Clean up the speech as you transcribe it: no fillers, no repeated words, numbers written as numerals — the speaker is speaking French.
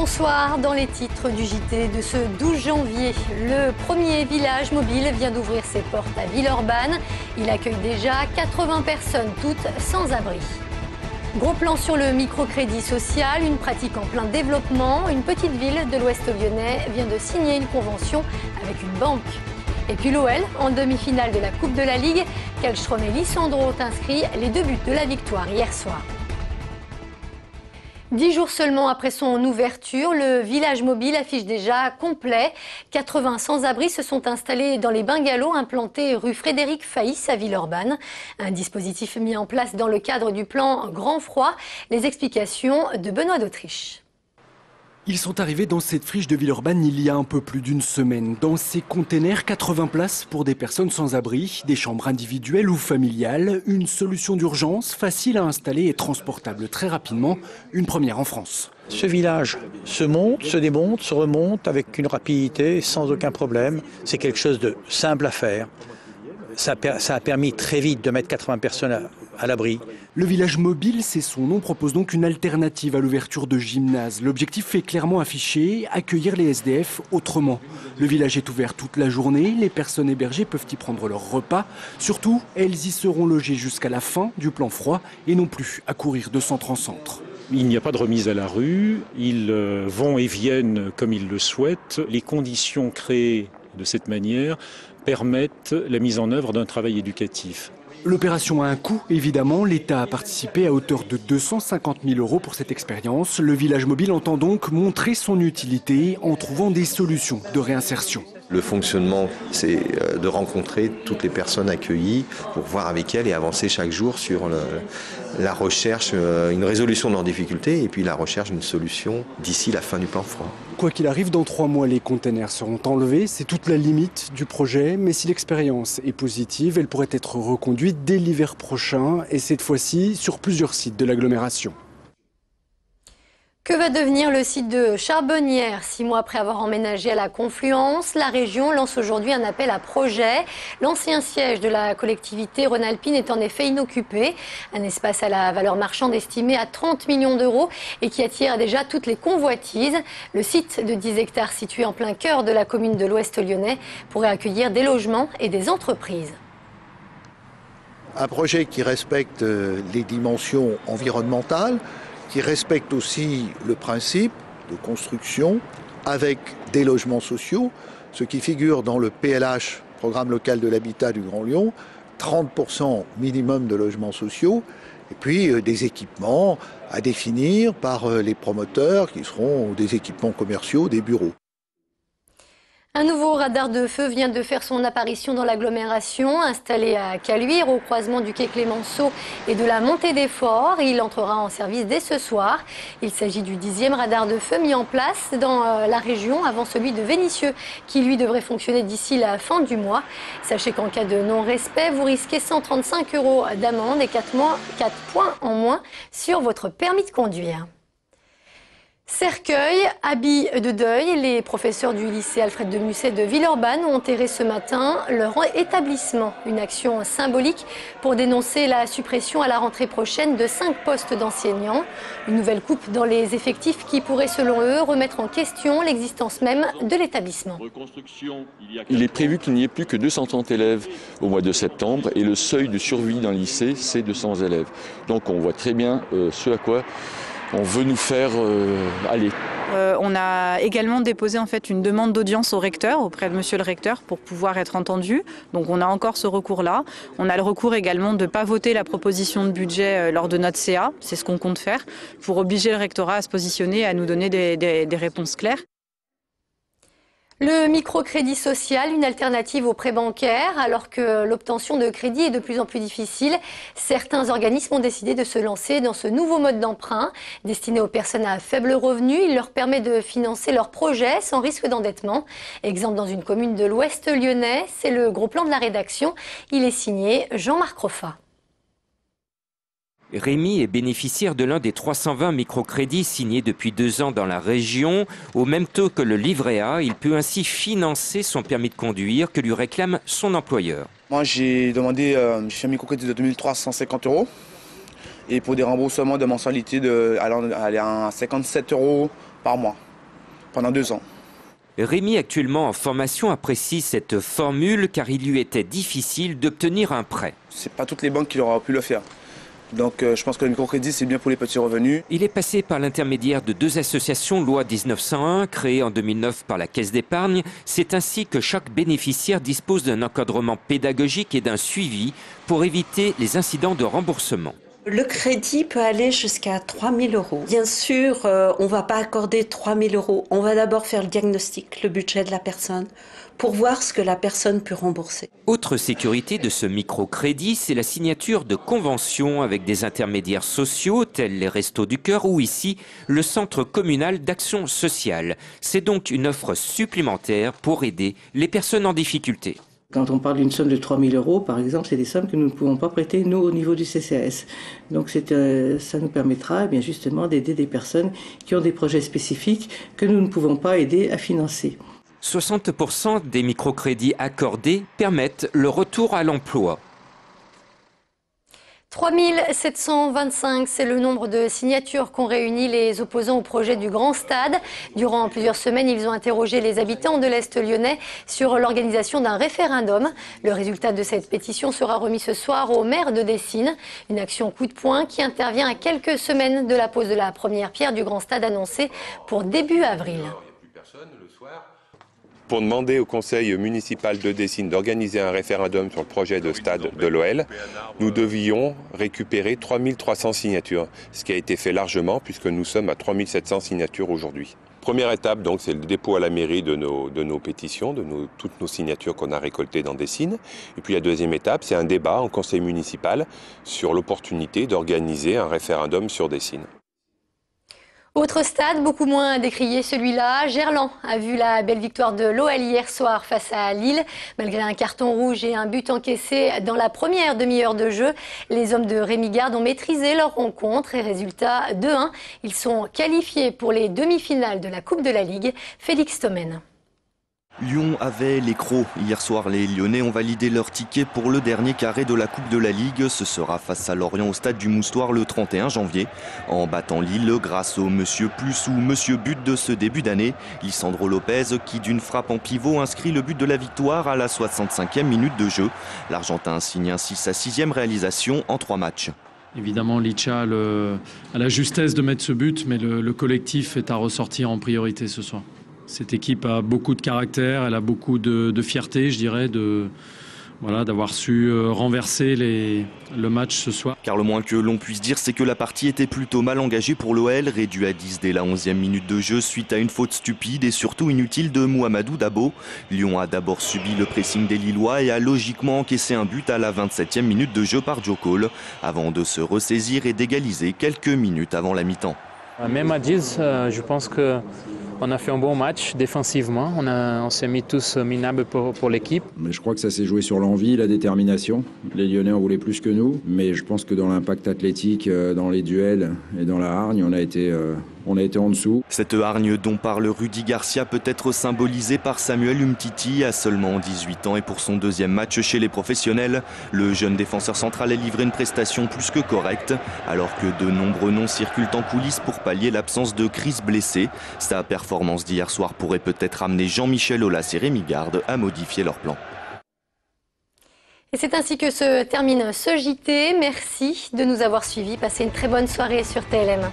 Bonsoir, dans les titres du JT de ce 12 janvier, le premier village mobile vient d'ouvrir ses portes à Villeurbanne. Il accueille déjà 80 personnes, toutes sans abri. Gros plan sur le microcrédit social, une pratique en plein développement. Une petite ville de l'Ouest lyonnais vient de signer une convention avec une banque. Et puis l'OL, en demi-finale de la Coupe de la Ligue, Kallström et Lissandro ont inscrit les 2 buts de la victoire hier soir. 10 jours seulement après son ouverture, le village mobile affiche déjà complet. 80 sans-abri se sont installés dans les bungalows implantés rue Frédéric Faïs à Villeurbanne. Un dispositif mis en place dans le cadre du plan Grand Froid. Les explications de Benoît d'Autriche. Ils sont arrivés dans cette friche de Villeurbanne il y a un peu plus d'une semaine. Dans ces containers, 80 places pour des personnes sans abri, des chambres individuelles ou familiales, une solution d'urgence facile à installer et transportable très rapidement, une première en France. Ce village se monte, se démonte, se remonte avec une rapidité sans aucun problème. C'est quelque chose de simple à faire. Ça a permis très vite de mettre 80 personnes à l'abri. Le village mobile, c'est son nom, propose donc une alternative à l'ouverture de gymnases. L'objectif est clairement affiché, accueillir les SDF autrement. Le village est ouvert toute la journée, les personnes hébergées peuvent y prendre leur repas. Surtout, elles y seront logées jusqu'à la fin du plan froid et non plus à courir de centre en centre. Il n'y a pas de remise à la rue, ils vont et viennent comme ils le souhaitent. Les conditions créées de cette manière permettent la mise en œuvre d'un travail éducatif. L'opération a un coût, évidemment. L'État a participé à hauteur de 250 000 € pour cette expérience. Le village mobile entend donc montrer son utilité en trouvant des solutions de réinsertion. Le fonctionnement, c'est de rencontrer toutes les personnes accueillies pour voir avec elles et avancer chaque jour sur la recherche, une résolution de leurs difficultés et puis la recherche d'une solution d'ici la fin du plan froid. Quoi qu'il arrive, dans 3 mois, les containers seront enlevés. C'est toute la limite du projet. Mais si l'expérience est positive, elle pourrait être reconduite dès l'hiver prochain et cette fois-ci sur plusieurs sites de l'agglomération. Que va devenir le site de Charbonnières? 6 mois après avoir emménagé à la Confluence, la région lance aujourd'hui un appel à projet. L'ancien siège de la collectivité rhône-alpine est en effet inoccupé. Un espace à la valeur marchande estimée à 30 millions d'euros et qui attire déjà toutes les convoitises. Le site de 10 hectares situé en plein cœur de la commune de l'Ouest lyonnais pourrait accueillir des logements et des entreprises. Un projet qui respecte les dimensions environnementales, qui respecte aussi le principe de construction avec des logements sociaux, ce qui figure dans le PLH, Programme local de l'habitat du Grand Lyon, 30% minimum de logements sociaux, et puis des équipements à définir par les promoteurs qui seront des équipements commerciaux, des bureaux. Un nouveau radar de feu vient de faire son apparition dans l'agglomération, installé à Caluire, au croisement du quai Clémenceau et de la montée des Forts. Il entrera en service dès ce soir. Il s'agit du 10e radar de feu mis en place dans la région avant celui de Vénissieux, qui lui devrait fonctionner d'ici la fin du mois. Sachez qu'en cas de non-respect, vous risquez 135 € d'amende et 4 points en moins sur votre permis de conduire. Cercueil, habits de deuil, les professeurs du lycée Alfred de Musset de Villeurbanne ont enterré ce matin leur établissement. Une action symbolique pour dénoncer la suppression à la rentrée prochaine de 5 postes d'enseignants. Une nouvelle coupe dans les effectifs qui pourrait, selon eux, remettre en question l'existence même de l'établissement. Il est prévu qu'il n'y ait plus que 230 élèves au mois de septembre et le seuil de survie d'un lycée, c'est 200 élèves. Donc on voit très bien ce à quoi on veut nous faire aller. On a également déposé en fait une demande d'audience au recteur, auprès de monsieur le recteur, pour pouvoir être entendu. Donc on a encore ce recours-là. On a le recours également de ne pas voter la proposition de budget lors de notre CA, c'est ce qu'on compte faire, pour obliger le rectorat à se positionner et à nous donner des réponses claires. Le microcrédit social, une alternative au prêt bancaire. Alors que l'obtention de crédit est de plus en plus difficile, certains organismes ont décidé de se lancer dans ce nouveau mode d'emprunt. Destiné aux personnes à faible revenu, il leur permet de financer leurs projets sans risque d'endettement. Exemple dans une commune de l'Ouest lyonnais, c'est le gros plan de la rédaction. Il est signé Jean-Marc Roffa. Rémi est bénéficiaire de l'un des 320 microcrédits signés depuis 2 ans dans la région. Au même taux que le livret A, il peut ainsi financer son permis de conduire que lui réclame son employeur. Moi, j'ai demandé un microcrédit de 2350 € et pour des remboursements de mensualité allant à 57 € par mois. pendant 2 ans. Rémi, actuellement en formation, apprécie cette formule car il lui était difficile d'obtenir un prêt. C'est pas toutes les banques qui auraient pu le faire. Donc je pense que le microcrédit, c'est bien pour les petits revenus. Il est passé par l'intermédiaire de 2 associations loi 1901, créées en 2009 par la Caisse d'épargne. C'est ainsi que chaque bénéficiaire dispose d'un encadrement pédagogique et d'un suivi pour éviter les incidents de remboursement. Le crédit peut aller jusqu'à 3 000 €. Bien sûr, on ne va pas accorder 3 000 €. On va d'abord faire le diagnostic, le budget de la personne, pour voir ce que la personne peut rembourser. Autre sécurité de ce microcrédit, c'est la signature de conventions avec des intermédiaires sociaux tels les Restos du Cœur ou ici le Centre communal d'action sociale. C'est donc une offre supplémentaire pour aider les personnes en difficulté. Quand on parle d'une somme de 3 000 €, par exemple, c'est des sommes que nous ne pouvons pas prêter, nous, au niveau du CCAS. Donc ça nous permettra bien justement d'aider des personnes qui ont des projets spécifiques que nous ne pouvons pas aider à financer. 60% des microcrédits accordés permettent le retour à l'emploi. 3 725, c'est le nombre de signatures qu'ont réuni les opposants au projet du Grand Stade. Durant plusieurs semaines, ils ont interrogé les habitants de l'Est lyonnais sur l'organisation d'un référendum. Le résultat de cette pétition sera remis ce soir au maire de Dessines. Une action coup de poing qui intervient à quelques semaines de la pose de la première pierre du Grand Stade annoncée pour début avril. Pour demander au conseil municipal de Dessines d'organiser un référendum sur le projet de stade de l'OL, nous devions récupérer 3 300 signatures, ce qui a été fait largement puisque nous sommes à 3 700 signatures aujourd'hui. Première étape, donc, c'est le dépôt à la mairie de nos pétitions, toutes nos signatures qu'on a récoltées dans Dessines. Et puis la deuxième étape, c'est un débat en conseil municipal sur l'opportunité d'organiser un référendum sur Dessines. Autre stade, beaucoup moins décrié, celui-là. Gerland a vu la belle victoire de l'OL hier soir face à Lille. Malgré un carton rouge et un but encaissé dans la première demi-heure de jeu, les hommes de Rémi Garde ont maîtrisé leur rencontre et résultat 2-1. Ils sont qualifiés pour les demi-finales de la Coupe de la Ligue. Félix Thomen. Lyon avait les crocs. Hier soir, les Lyonnais ont validé leur ticket pour le dernier carré de la Coupe de la Ligue. Ce sera face à Lorient au stade du Moustoir le 31 janvier. En battant Lille grâce au Monsieur Plus ou Monsieur But de ce début d'année, Lisandro Lopez qui d'une frappe en pivot inscrit le but de la victoire à la 65e minute de jeu. L'Argentin signe ainsi sa 6e réalisation en 3 matchs. Évidemment, Licha a la justesse de mettre ce but, mais le collectif est à ressortir en priorité ce soir. Cette équipe a beaucoup de caractère, elle a beaucoup de fierté, je dirais, d'avoir su renverser le match ce soir. Car le moins que l'on puisse dire, c'est que la partie était plutôt mal engagée pour l'OL, réduit à 10 dès la 11e minute de jeu suite à une faute stupide et surtout inutile de Mouhamadou Dabo. Lyon a d'abord subi le pressing des Lillois et a logiquement encaissé un but à la 27e minute de jeu par Joe Cole, avant de se ressaisir et d'égaliser quelques minutes avant la mi-temps. Même à 10, je pense qu'on a fait un bon match défensivement. On s'est mis tous minables pour l'équipe. Mais je crois que ça s'est joué sur l'envie, la détermination. Les Lyonnais en voulaient plus que nous. Mais je pense que dans l'impact athlétique, dans les duels et dans la hargne, on a été en dessous. Cette hargne dont parle Rudy Garcia peut être symbolisée par Samuel Umtiti à seulement 18 ans et pour son 2e match chez les professionnels. Le jeune défenseur central a livré une prestation plus que correcte alors que de nombreux noms circulent en coulisses pour pallier l'absence de Chris blessé. Sa performance d'hier soir pourrait peut-être amener Jean-Michel Aulas et Rémi Garde à modifier leur plan. Et c'est ainsi que se termine ce JT. Merci de nous avoir suivis. Passez une très bonne soirée sur TLM.